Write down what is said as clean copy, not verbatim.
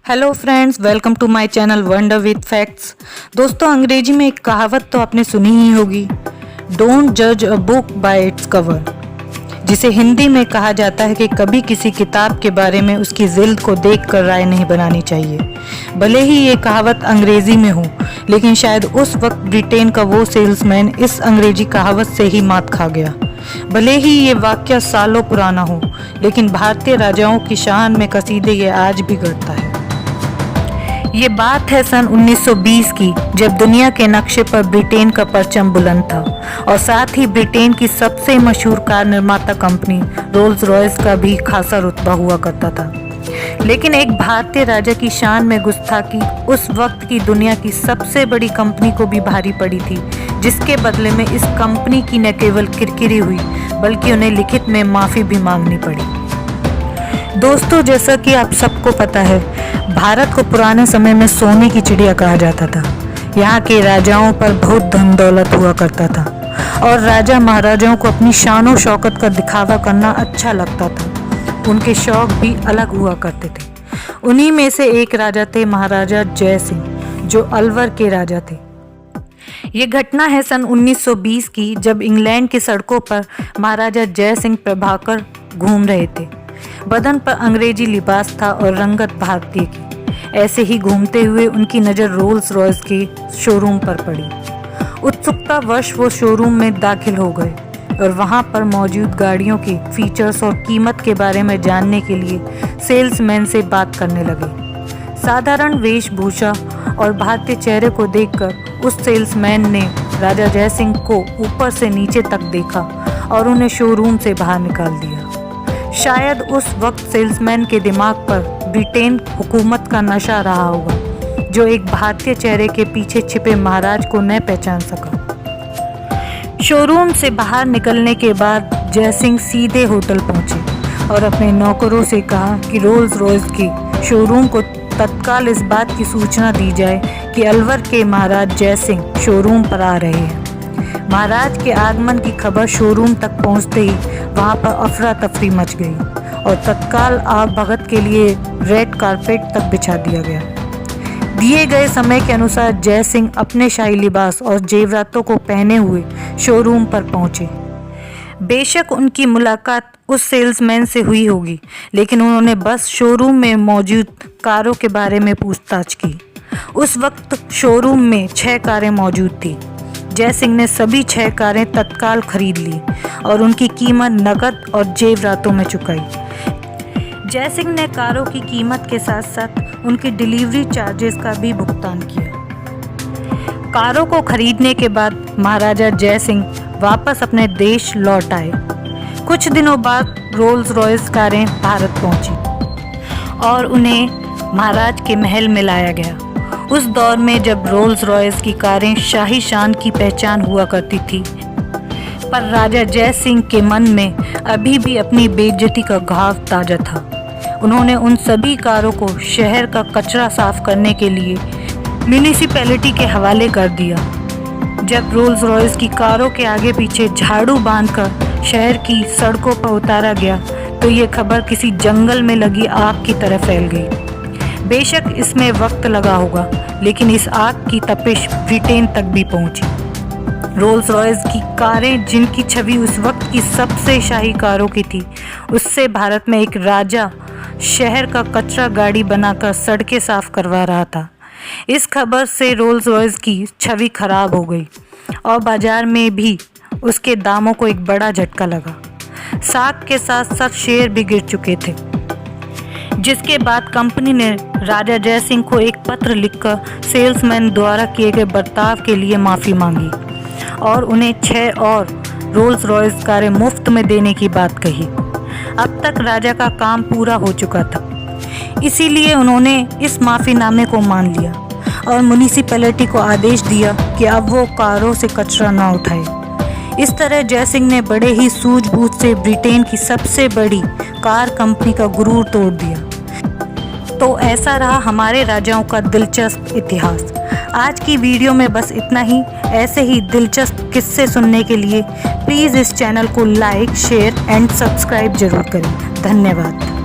Hello friends, welcome to my channel wonder with facts. दोस्तों, अंग्रेजी में एक कहावत तो आपने सुनी ही होगी, डोंट जज a book by its cover, जिसे हिंदी में कहा जाता है कि कभी किसी किताब के बारे में उसकी जिल्द को देखकर राय नहीं बनानी चाहिए। भले ही ये कहावत अंग्रेजी में हो, लेकिन शायद उस वक्त ब्रिटेन का वो सेल्समैन इस अंग्रेजी कहावत से ही मात खा गया। भले ही ये वाक्य सालों पुराना हो, लेकिन भारतीय राजाओं की शान में कसीदे ये आज भी गढ़ता है। ये बात है सन 1920 की, जब दुनिया के नक्शे पर ब्रिटेन का परचम बुलंद था और साथ ही ब्रिटेन की सबसे मशहूर कार निर्माता कंपनी रोल्स रॉयस का भी खासा रुतबा हुआ करता था। लेकिन एक भारतीय राजा की शान में गुस्ताखी उस वक्त की दुनिया की सबसे बड़ी कंपनी को भी भारी पड़ी थी, जिसके बदले में इस कंपनी की न केवल किरकिरी हुई, बल्कि उन्हें लिखित में माफ़ी भी मांगनी पड़ी। दोस्तों, जैसा कि आप सबको पता है, भारत को पुराने समय में सोने की चिड़िया कहा जाता था। यहाँ के राजाओं पर बहुत धन दौलत हुआ करता था और राजा महाराजाओं को अपनी शान शौकत का दिखावा करना अच्छा लगता था। उनके शौक भी अलग हुआ करते थे। उन्हीं में से एक राजा थे महाराजा जय सिंह, जो अलवर के राजा थे। ये घटना है सन 1920 की, जब इंग्लैंड की सड़कों पर महाराजा जय सिंह प्रभाकर घूम रहे थे। बदन पर अंग्रेजी लिबास था और रंगत भारतीय की। ऐसे ही घूमते हुए उनकी नज़र रोल्स रॉयस के शोरूम पर पड़ी। उत्सुकतावश वो शोरूम में दाखिल हो गए और वहाँ पर मौजूद गाड़ियों के फीचर्स और कीमत के बारे में जानने के लिए सेल्समैन से बात करने लगे। साधारण वेशभूषा और भारतीय चेहरे को देखकर उस सेल्समैन ने राजा जय सिंह को ऊपर से नीचे तक देखा और उन्हें शोरूम से बाहर निकाल दिया। शायद उस वक्त सेल्समैन के दिमाग पर ब्रिटेन हुकूमत का नशा रहा होगा, जो एक भारतीय चेहरे के पीछे छिपे महाराज को न पहचान सका। शोरूम से बाहर निकलने के बाद जय सिंह सीधे होटल पहुंचे और अपने नौकरों से कहा कि रोल्स रॉयस के शोरूम को तत्काल इस बात की सूचना दी जाए कि अलवर के महाराज जय सिंह शोरूम पर आ रहे हैं। महाराज के आगमन की खबर शोरूम तक पहुंचते ही वहां पर अफरा तफरी मच गई और तत्काल आग भगत के लिए रेड कारपेट तक बिछा दिया गया। दिए गए समय के अनुसार जय सिंह अपने शाही लिबास और जेवरातों को पहने हुए शोरूम पर पहुंचे। बेशक उनकी मुलाकात उस सेल्समैन से हुई होगी, लेकिन उन्होंने बस शोरूम में मौजूद कारों के बारे में पूछताछ की। उस वक्त शोरूम में 6 कारें मौजूद थी। जय सिंह ने सभी 6 कारें तत्काल खरीद ली और उनकी कीमत नकद और जेवरातों में चुकाई। जय सिंह ने कारों की कीमत के साथ साथ उनकी डिलीवरी चार्जेस का भी भुगतान किया। कारों को खरीदने के बाद महाराजा जय सिंह वापस अपने देश लौट आए। कुछ दिनों बाद रोल्स रॉयस कारें भारत पहुंची और उन्हें महाराज के महल में लाया गया। उस दौर में जब रोल्स रॉयस की कारें शाही शान की पहचान हुआ करती थी, पर राजा जय सिंह के मन में अभी भी अपनी बेइज्जती का घाव ताजा था। उन्होंने उन सभी कारों को शहर का कचरा साफ करने के लिए म्यूनिसिपैलिटी के हवाले कर दिया। जब रोल्स रॉयस की कारों के आगे पीछे झाड़ू बांधकर शहर की सड़कों पर उतारा गया, तो ये खबर किसी जंगल में लगी आग की तरह फैल गई। बेशक इसमें वक्त लगा होगा, लेकिन इस आग की तपिश ब्रिटेन तक भी पहुंची। रोल्स रॉयस की कारें, जिनकी छवि उस वक्त की सबसे शाही कारों की थी, उससे भारत में एक राजा शहर का कचरा गाड़ी बनाकर सड़कें साफ करवा रहा था। इस खबर से रोल्स रॉयस की छवि खराब हो गई और बाजार में भी उसके दामों को एक बड़ा झटका लगा। साग के साथ साथ शेयर भी गिर चुके थे, जिसके बाद कंपनी ने राजा जय सिंह को एक पत्र लिखकर सेल्समैन द्वारा किए गए बर्ताव के लिए माफ़ी मांगी और उन्हें 6 और रोल्स रॉयस कारें मुफ्त में देने की बात कही। अब तक राजा का काम पूरा हो चुका था, इसीलिए उन्होंने इस माफ़ीनामे को मान लिया और म्यूनिसिपैलिटी को आदेश दिया कि अब वो कारों से कचरा न उठाए। इस तरह जय सिंह ने बड़े ही सूझबूझ से ब्रिटेन की सबसे बड़ी कार कंपनी का गुरूर तोड़ दिया। तो ऐसा रहा हमारे राजाओं का दिलचस्प इतिहास। आज की वीडियो में बस इतना ही। ऐसे ही दिलचस्प किस्से सुनने के लिए प्लीज़ इस चैनल को लाइक, शेयर एंड सब्सक्राइब जरूर करें। धन्यवाद।